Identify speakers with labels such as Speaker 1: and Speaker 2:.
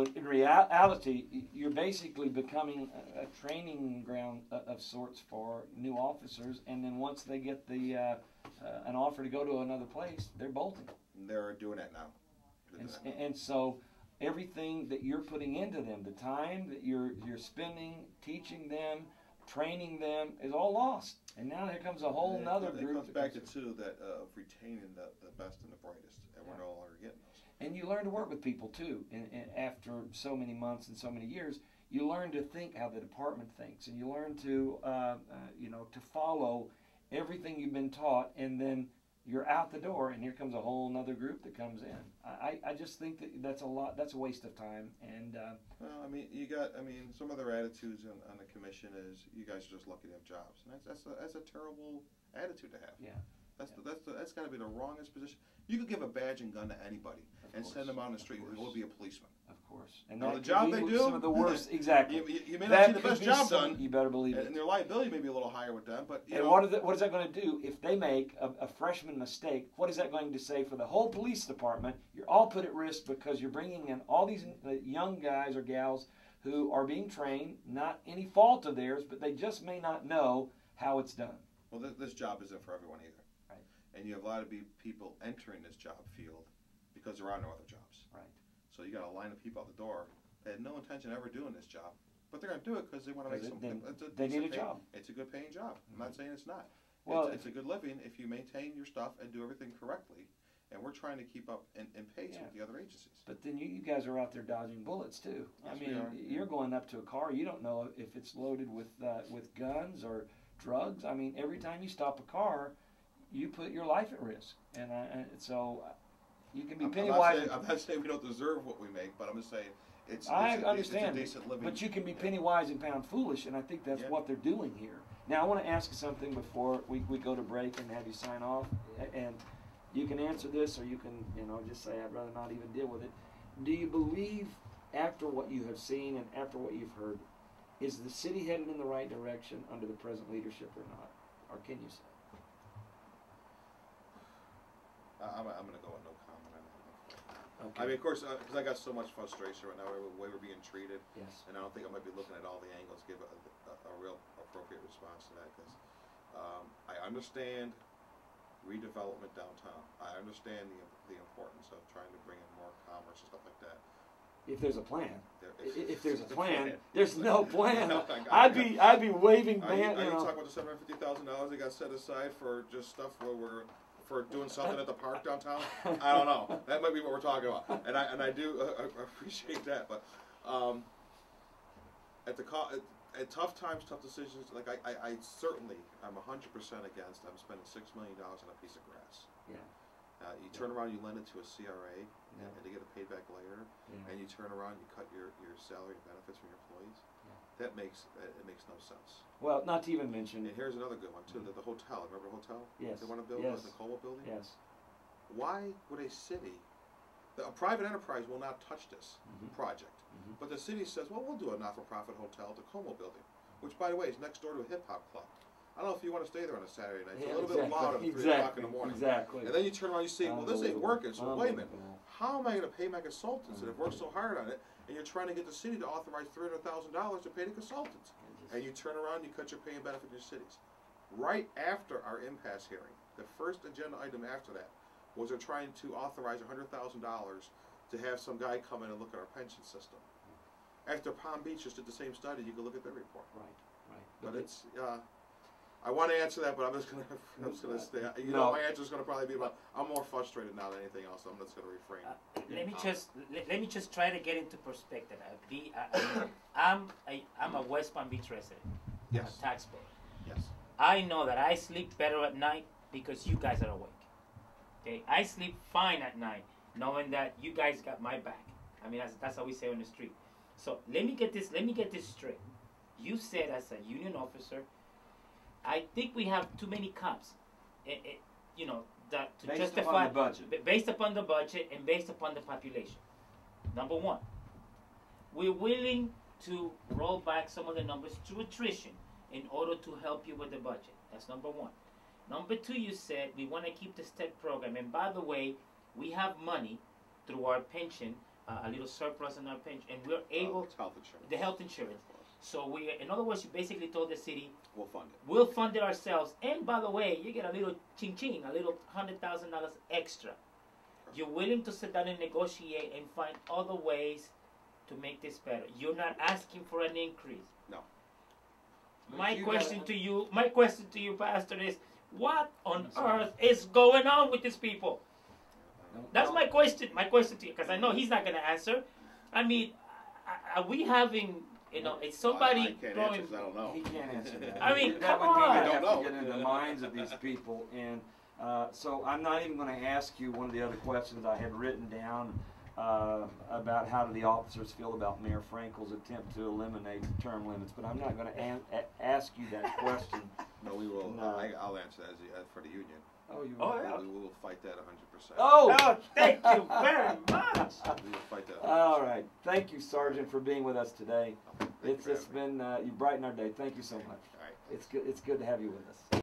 Speaker 1: In reality, you're basically becoming a training ground of sorts for new officers, and then once they get the an offer to go to another place, they're bolting.
Speaker 2: They're doing that now.
Speaker 1: And so everything that you're putting into them, the time that you're spending teaching them, training them, is all lost. And now here comes a whole nother group.
Speaker 2: It comes back to that of retaining the best and the brightest, and we're no longer getting those.
Speaker 1: And you learn to work with people too. And after so many months and so many years, you learn to think how the department thinks, and you learn to to follow everything you've been taught. And then you're out the door, and here comes a whole other group that comes in. I just think that's a lot. That's a waste of time. And
Speaker 2: well, I mean, some of their attitudes on the commission is you guys are just lucky to have jobs, and that's a terrible attitude to have.
Speaker 1: Yeah.
Speaker 2: That's got to be the wrongest position. You could give a badge and gun to anybody and send them out on the street. It would be a policeman.
Speaker 1: Of course. And
Speaker 2: now the job they do,
Speaker 1: some of the worst. Exactly.
Speaker 2: You may not see the best job done.
Speaker 1: You better believe it.
Speaker 2: And their liability may be a little higher with them. But
Speaker 1: what is that going to do if they make a freshman mistake? What is that going to say for the whole police department? You're all put at risk because you're bringing in all these young guys or gals who are being trained, not any fault of theirs, but they just may not know how it's done.
Speaker 2: Well, this job isn't for everyone either.
Speaker 1: Right.
Speaker 2: And you have a lot of people entering this job field because there are no other jobs.
Speaker 1: Right.
Speaker 2: So you got a line of people out the door that had no intention of ever doing this job, but they're going to do it because they want to make something.
Speaker 1: They need a job.
Speaker 2: It's a good paying job. I'm not saying it's not.
Speaker 1: Well,
Speaker 2: it's a good living if you maintain your stuff and do everything correctly. And we're trying to keep up in pace with the other agencies.
Speaker 1: But then you guys are out there dodging bullets too.
Speaker 2: Yes,
Speaker 1: I mean, you're going up to a car. You don't know if it's loaded with guns or drugs. I mean, every time you stop a car, you put your life at risk. And so you can be penny wise.
Speaker 2: I'm not saying we don't deserve what we make, but I'm just saying
Speaker 1: I understand.
Speaker 2: It's a decent living.
Speaker 1: But you can be penny wise and pound foolish, and I think that's what they're doing here. Now, I want to ask you something before we go to break and have you sign off. And you can answer this, or you can just say I'd rather not even deal with it. Do you believe, after what you have seen and after what you've heard, is the city headed in the right direction under the present leadership or not? Or can you say?
Speaker 2: I'm going to go with no comment on that.
Speaker 1: Okay.
Speaker 2: I mean, of course, because I got so much frustration right now with the way we're being treated.
Speaker 1: Yes.
Speaker 2: And I don't think I might be looking at all the angles, give a real appropriate response to that. Because I understand redevelopment downtown. I understand the importance of trying to bring in more commerce and stuff like that.
Speaker 1: If there's a plan. If there's a plan,
Speaker 2: plan.
Speaker 1: there's no plan. I'd be waving
Speaker 2: Are you talking about the $750,000 they got set aside for just stuff for doing something at the park downtown? I don't know. That might be what we're talking about, and I do appreciate that. But at tough times, tough decisions, like I certainly I'm 100% against. I'm spending $6 million on a piece of grass.
Speaker 1: Yeah.
Speaker 2: You turn around, you lend it to a CRA, and to get it paid back later, and you turn around, you cut your salary and benefits from your employees. That makes no sense.
Speaker 1: Well, not to even mention.
Speaker 2: And here's another good one too: the hotel. Remember the hotel?
Speaker 1: Yes.
Speaker 2: They want to build the Como building.
Speaker 1: Yes.
Speaker 2: Why would a city, a private enterprise, will not touch this project? But the city says, well, we'll do a not-for-profit hotel at the Como building, which, by the way, is next door to a hip-hop club. I don't know if you want to stay there on a Saturday night. It's a little bit loud at 3 o'clock in the morning.
Speaker 1: Exactly.
Speaker 2: And then you turn around and you say, well, this ain't working, so wait a minute. How am I going to pay my consultants that have worked so hard on it, and you're trying to get the city to authorize $300,000 to pay the consultants? And you turn around and you cut your pay and benefit in your cities. Right after our impasse hearing, the first agenda item after that was they're trying to authorize $100,000 to have some guy come in and look at our pension system. After Palm Beach just did the same study, you can look at their report.
Speaker 1: Right.
Speaker 2: But it's, I want to answer that, but I'm just going to stay. My answer is going to probably be about, I'm more frustrated now than anything else, so I'm just going to refrain.
Speaker 3: Let me just try to get into perspective. I'm a West Palm Beach resident.
Speaker 2: Yes.
Speaker 3: I'm a taxpayer.
Speaker 2: Yes.
Speaker 3: I know that I sleep better at night because you guys are awake. Okay, I sleep fine at night knowing that you guys got my back. I mean, that's how we say on the street. So let me get this straight. You said as a union officer, I think we have too many cops. That to
Speaker 1: based
Speaker 3: justify
Speaker 1: upon the budget.
Speaker 3: Based upon the budget and based upon the population. Number one, we're willing to roll back some of the numbers to attrition in order to help you with the budget. That's number one. Number two, you said we want to keep the STEP program. And by the way, we have money through our pension a little surplus in our pension, and we're able
Speaker 2: It's health insurance.
Speaker 3: the health insurance. So we, in other words, you basically told the city,
Speaker 2: We'll fund it.
Speaker 3: we'll fund it ourselves. And by the way, you get a little ching, a little $100,000 extra. You're willing to sit down and negotiate and find other ways to make this better. You're not asking for an increase.
Speaker 2: No.
Speaker 3: My question to you, Pastor, is what on earth is going on with these people? That's my question. My question to you, because I know he's not going to answer. I mean, are we having, you know, is somebody
Speaker 2: I can't
Speaker 3: throwing?
Speaker 2: answer 'cause I don't know.
Speaker 1: He can't answer that.
Speaker 3: I mean,
Speaker 1: that
Speaker 3: come
Speaker 1: would mean
Speaker 3: on.
Speaker 1: I'd
Speaker 2: I
Speaker 1: have
Speaker 2: don't
Speaker 1: to get into the minds of these people, and so I'm not even going to ask you one of the other questions I had written down about how do the officers feel about Mayor Frankel's attempt to eliminate the term limits, but I'm not going to ask you that question.
Speaker 2: No, we will.
Speaker 1: No.
Speaker 2: I'll answer that for the union.
Speaker 1: Oh, you
Speaker 3: Oh,
Speaker 1: will?
Speaker 3: yeah.
Speaker 2: We will fight that 100%.
Speaker 1: Oh!
Speaker 3: Oh, thank you very much.
Speaker 2: We will fight that 100%.
Speaker 1: All right. Thank you, Sergeant, for being with us today.
Speaker 2: Thank you for
Speaker 1: It's
Speaker 2: having me.
Speaker 1: been you brighten our day. Thank you so much.
Speaker 2: All right.
Speaker 1: It's good to have you with us.